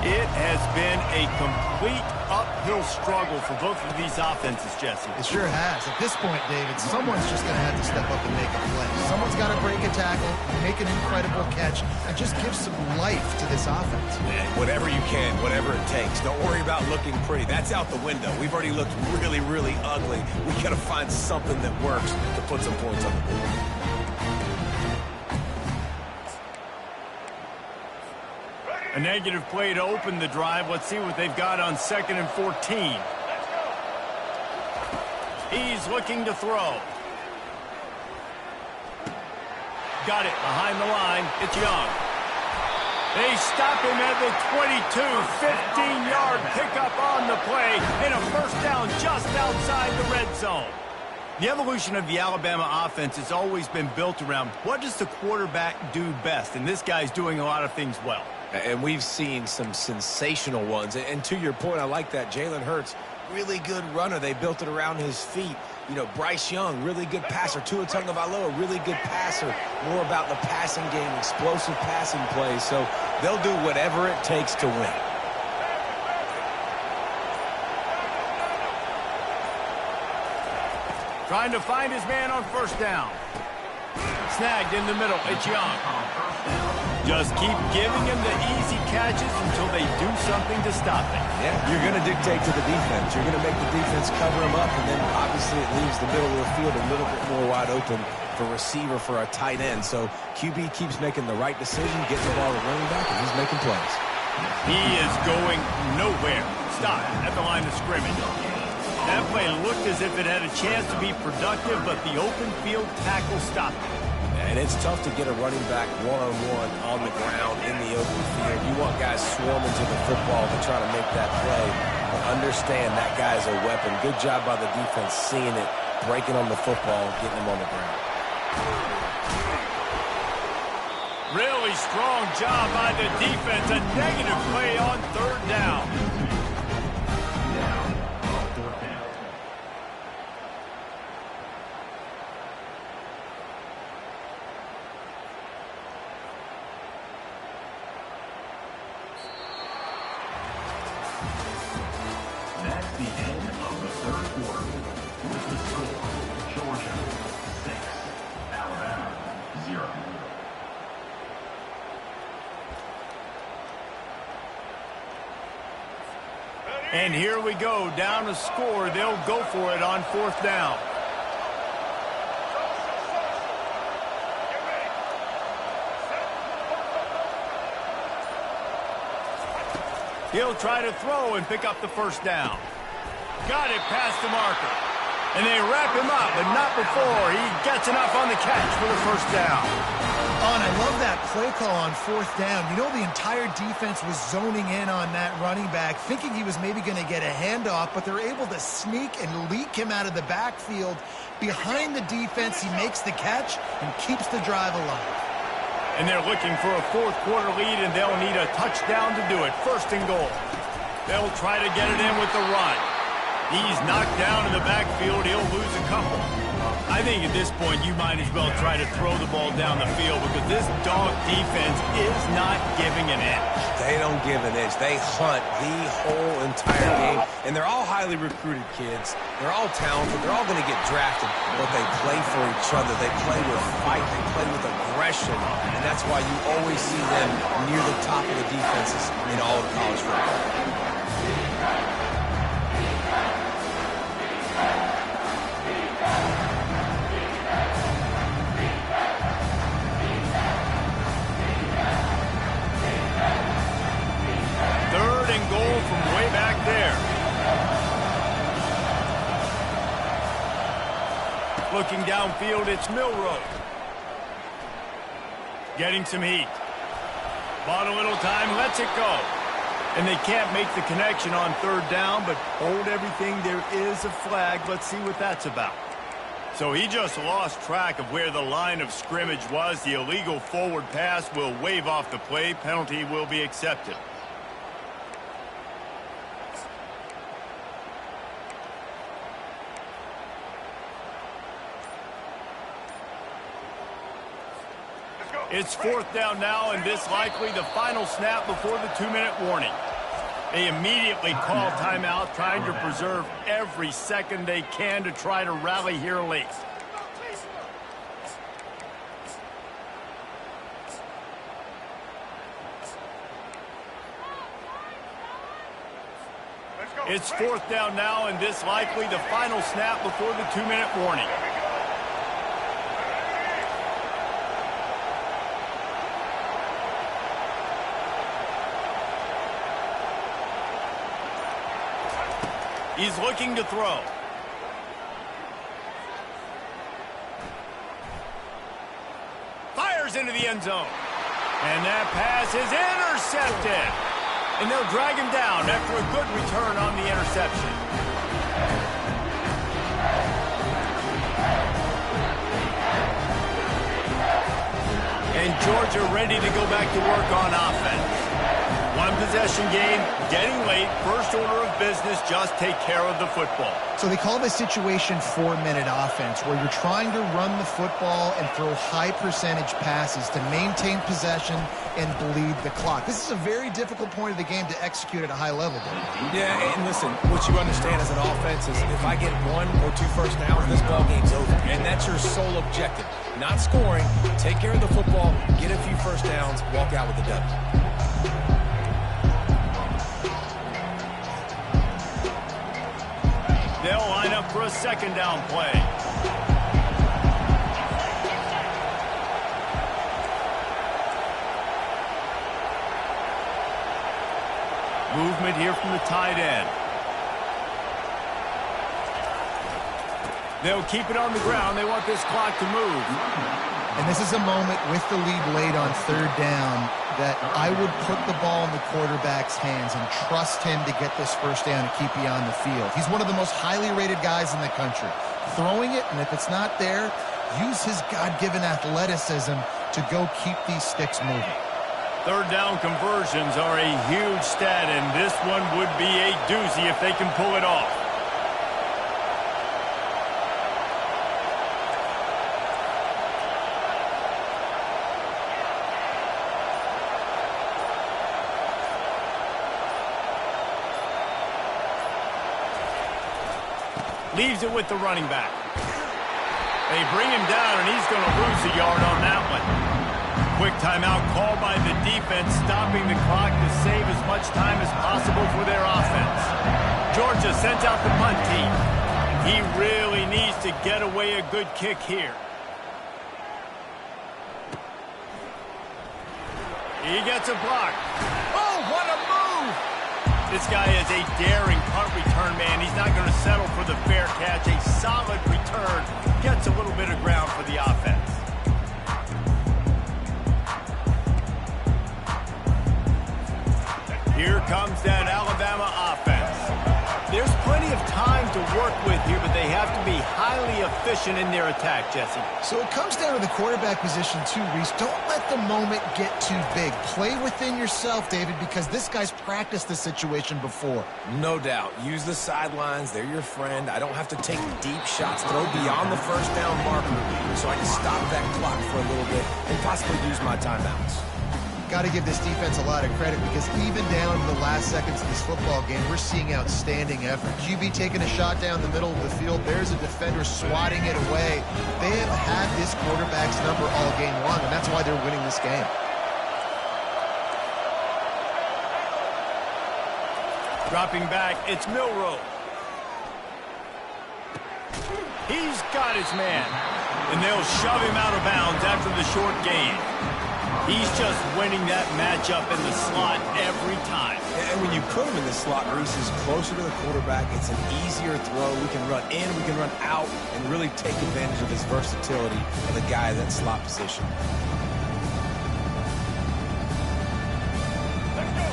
It has been a complete uphill struggle for both of these offenses, Jesse. It sure has. At this point, David, someone's just going to have to step up and make a play. Someone's got to break a tackle, make an incredible catch, and just give some life to this offense. Man, whatever you can, whatever it takes. Don't worry about looking pretty. That's out the window. We've already looked really, really ugly. We got to find something that works to put some points on the board. A negative play to open the drive. Let's see what they've got on 2nd and 14. He's looking to throw. Got it behind the line. It's Young. They stop him at the 22. 15-yard pickup on the play and a first down just outside the red zone. The evolution of the Alabama offense has always been built around what does the quarterback do best, and this guy's doing a lot of things well. And we've seen some sensational ones. And to your point, I like that. Jalen Hurts, really good runner. They built it around his feet. You know, Bryce Young, really good passer. Tua Tagovailoa, really good passer. More about the passing game, explosive passing plays. So they'll do whatever it takes to win. Trying to find his man on first down. Snagged in the middle. It's Young. Just keep giving him the easy catches until they do something to stop it. Yeah, you're going to dictate to the defense. You're going to make the defense cover him up, and then obviously it leaves the middle of the field a little bit more wide open for receiver, for a tight end. So QB keeps making the right decision, getting the ball to running back, and he's making plays. He is going nowhere. Stop at the line of scrimmage. That play looked as if it had a chance to be productive, but the open field tackle stopped it. And it's tough to get a running back one-on-one on the ground in the open field. You want guys swarming to the football to try to make that play. But understand that guy's a weapon. Good job by the defense seeing it, breaking on the football, getting him on the ground. Really strong job by the defense. A negative play on 3rd down. That's the end of the 3rd quarter. With the score, Georgia 6, Alabama 0. And here we go, down a score. They'll go for it on 4th down. He'll try to throw and pick up the first down. Got it past the marker. And they wrap him up, but not before he gets enough on the catch for the first down. Oh, and I love that play call on 4th down. You know, the entire defense was zoning in on that running back, thinking he was maybe going to get a handoff, but they're able to sneak and leak him out of the backfield. Behind the defense, he makes the catch and keeps the drive alive. And they're looking for a 4th quarter lead, and they'll need a touchdown to do it. 1st and goal. They'll try to get it in with the run. He's knocked down in the backfield. He'll lose a couple. I think at this point you might as well try to throw the ball down the field because this dog defense is not giving an inch. They don't give an inch. They hunt the whole entire game. And they're all highly recruited kids. They're all talented. They're all going to get drafted. But they play for each other. They play with fight. They play with aggression. And that's why you always see them near the top of the defenses in all of college football. From way back there. Looking downfield, it's Milroe. Getting some heat. Bought a little time, lets it go. And they can't make the connection on 3rd down, but hold everything. There is a flag. Let's see what that's about. So he just lost track of where the line of scrimmage was. The illegal forward pass will wave off the play. Penalty will be accepted. Let's go. It's 4th down now, and this likely the final snap before the 2-minute warning. They immediately call timeout, trying to preserve every second they can to try to rally here late. It's 4th down now, and this likely the final snap before the 2-minute warning. He's looking to throw. Fires into the end zone. And that pass is intercepted. And they'll drag him down after a good return on the interception. And Georgia ready to go back to work on offense. One possession game, getting late, first order of business, just take care of the football. So they call this situation 4-minute offense, where you're trying to run the football and throw high percentage passes to maintain possession and bleed the clock. This is a very difficult point of the game to execute at a high level. Yeah, and listen, what you understand as an offense is if I get 1 or 2 first downs, this ball game's over. And that's your sole objective. Not scoring, take care of the football, get a few first downs, walk out with the W. They'll line up for a 2nd down play. Movement here from the tight end. They'll keep it on the ground. They want this clock to move. And this is a moment with the lead late on 3rd down that I would put the ball in the quarterback's hands and trust him to get this first down and keep you on the field. He's one of the most highly rated guys in the country. Throwing it, and if it's not there, use his God-given athleticism to go keep these sticks moving. 3rd down conversions are a huge stat, and this one would be a doozy if they can pull it off. Leaves it with the running back. They bring him down, and he's going to lose a yard on that one. Quick timeout called by the defense, stopping the clock to save as much time as possible for their offense. Georgia sends out the punt team. He really needs to get away a good kick here. He gets a block. Oh, what a move! This guy is a daring punt return man. He's not going to settle for the fair catch. A solid return. Gets a little bit of ground for the offense. Here comes that Alabama offense. There's plenty of time to work with here, but they have to be highly efficient in their attack, Jesse. So it comes down to the quarterback position too, Reese. Don't let the moment get too big. Play within yourself, David, because this guy's practiced this situation before. No doubt. Use the sidelines. They're your friend. I don't have to take deep shots, throw beyond the first down marker, so I can stop that clock for a little bit and possibly use my timeouts. Got to give this defense a lot of credit because even down to the last seconds of this football game, we're seeing outstanding effort. QB taking a shot down the middle of the field. There's a defender swatting it away. They have had this quarterback's number all game long, and that's why they're winning this game. Dropping back, it's Milroe. He's got his man. And they'll shove him out of bounds after the short gain. He's just winning that matchup in the slot every time. And when you put him in the slot, Reese is closer to the quarterback. It's an easier throw. We can run in, we can run out, and really take advantage of his versatility of the guy in that slot position.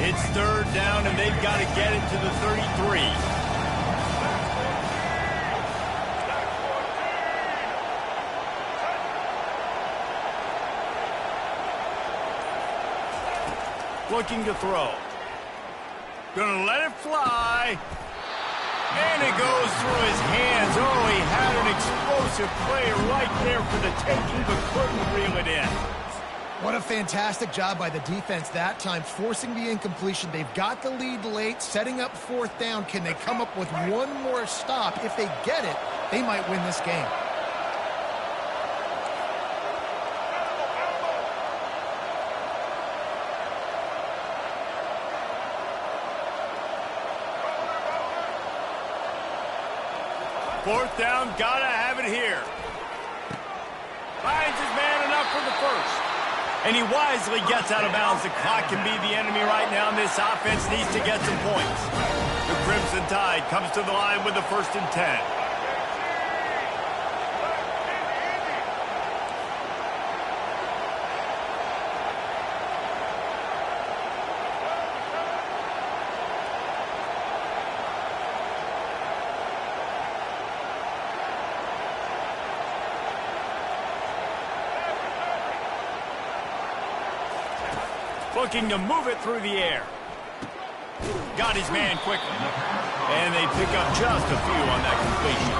It's 3rd down, and they've got to get it to the 33. Looking to throw. Gonna let it fly. And it goes through his hands. Oh, he had an explosive play right there for the taking, but couldn't reel it in. What a fantastic job by the defense that time, forcing the incompletion. They've got the lead late, setting up fourth down. Can they come up with one more stop? If they get it, they might win this game. Fourth down, gotta have it here. Finds his man enough for the first. And he wisely gets out of bounds. The clock can be the enemy right now, and this offense needs to get some points. The Crimson Tide comes to the line with the 1st and 10. Looking to move it through the air. Got his man quickly. And they pick up just a few on that completion.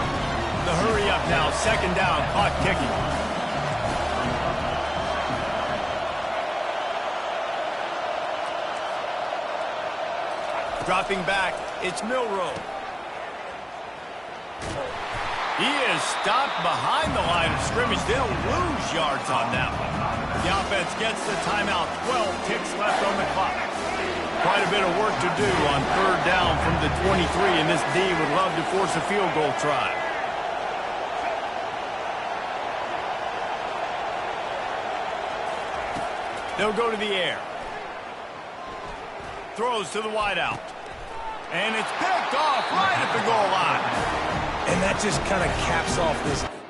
The hurry up now, 2nd down, clock ticking. Dropping back, it's Milroe. He is stopped behind the line of scrimmage. They'll lose yards on that one. The offense gets the timeout. 12 ticks left on the clock. Quite a bit of work to do on 3rd down from the 23, and this D would love to force a field goal try. They'll go to the air. Throws to the wideout. And it's picked off right at the goal line. And that just kind of caps off this